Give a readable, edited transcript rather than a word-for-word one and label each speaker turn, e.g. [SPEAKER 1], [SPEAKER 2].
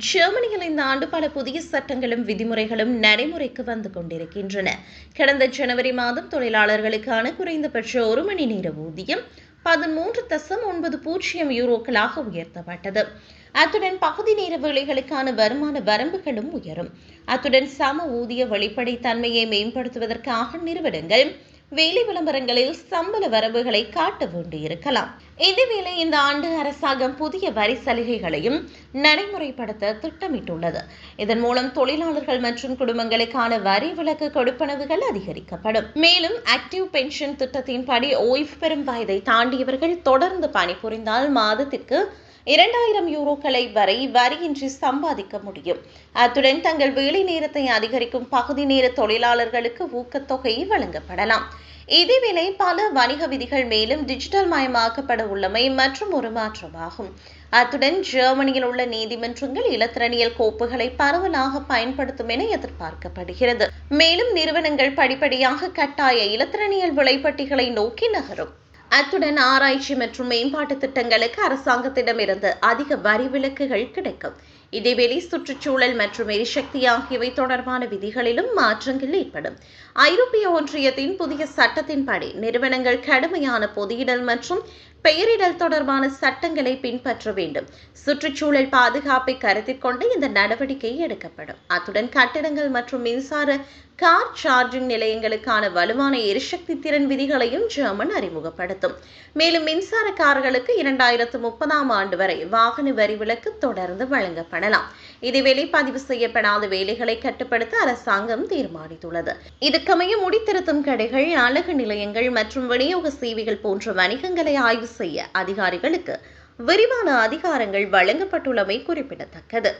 [SPEAKER 1] ஜெர்மனியில் இந்த ஆண்டு பல புதிய சட்டங்களும் விதிமுறைகளும் நடைமுறைக்கு வந்து கொண்டிருக்கின்றன. கடந்த ஜனவரி மாதம் தொழிலாளர்களுக்கான குறைந்தபட்ச ஒரு மணி நேர ஊதியம் 13.90 யூரோக்களாக உயர்த்தப்பட்டது. அத்துடன் பகுதி நேர வேலைகளுக்கான வருமான வரம்புகளும் உயரும். அத்துடன் சம ஊதிய வெளிப்படைத்தன்மையை மேம்படுத்துவதற்காக நிறுவனங்கள் வேலை விளம்பரங்களில் சம்பள வரம்புகளை காட்ட வேண்டியிருக்கலாம். இதேவேளை இந்த ஆண்டு அரசாங்கம் புதிய வரி சலுகைகளையும் நடைமுறைப்படுத்த திட்டமிட்டுள்ளது. இதன் மூலம் தொழிலாளர்கள் மற்றும் குடும்பங்களுக்கான வரி விலக்கு கொடுப்பனவுகள் அதிகரிக்கப்படும். மேலும் ஆக்டிவ் பென்ஷன் திட்டத்தின்படி ஓய்வு பெறும் வயதை தாண்டியவர்கள் தொடர்ந்து பணிபுரிந்தால் மாதத்திற்கு 2000 யூரோக்களை வரை வரியின்றி சம்பாதிக்க முடியும். அத்துடன் தங்கள் வேலை நேரத்தை அதிகரிக்கும் பகுதி நேர தொழிலாளர்களுக்கு ஊக்கத்தொகை வழங்கப்படலாம். இதேவேளை பல வணிக விதிகள் மேலும் டிஜிட்டல் மயமாக்கப்பட உள்ளமை மற்றும் ஒரு மாற்றமாகும். அத்துடன் ஜெர்மனியில் உள்ள நீதிமன்றங்கள் இலத்திரனியல் கோப்புகளை பரவலாக பயன்படுத்தும் என எதிர்பார்க்கப்படுகிறது. மேலும் நிறுவனங்கள் படிப்படியாக கட்டாய இலத்திரனியல் விலைப்பட்டிகளை நோக்கி நகரும். அத்துடன் ஆராய்ச்சி மற்றும் மேம்பாட்டு திட்டங்களுக்கு அரசாங்கத்திடமிருந்து அதிக வரி விலக்குகள் கிடைக்கும். இதேவேளை சுற்றுச்சூழல் மற்றும் எரிசக்தி ஆகியவை தொடர்பான விதிகளிலும் மாற்றங்கள் ஏற்படும். ஐரோப்பிய ஒன்றியத்தின் புதிய சட்டத்தின்படி நிறுவனங்கள் கடுமையான பொதியிடல் மற்றும் பெயரிடல் தொடர்பான சட்டங்களை பின்பற்ற வேண்டும். சுற்றுச்சூழல் பாதுகாப்பை கருத்தில் கொண்டு இந்த நடவடிக்கை எடுக்கப்படும். அத்துடன் கட்டிடங்கள் மற்றும் மின்சார கார் சார்ஜிங் நிலையங்களுக்கான வலுவான எரிசக்தி திறன் விதிகளையும் ஜெர்மன் அறிமுகப்படுத்தும். மேலும் மின்சார கார்களுக்கு 2030ஆம் ஆண்டு வரை வாகன வரி விலக்கு தொடர்ந்து வழங்கப்படலாம். இதேவேளை பதிவு செய்யப்படாத வேலைகளை கட்டுப்படுத்த அரசாங்கம் தீர்மானித்துள்ளது. இதற்கமைய முடித்திருத்தும் கடைகள், அழகு நிலையங்கள் மற்றும் விநியோக சேவைகள் போன்ற வணிகங்களை ஆய்வு செய்ய அதிகாரிகளுக்கு விரிவான அதிகாரங்கள் வழங்கப்பட்டுள்ளமை குறிப்பிடத்தக்கது.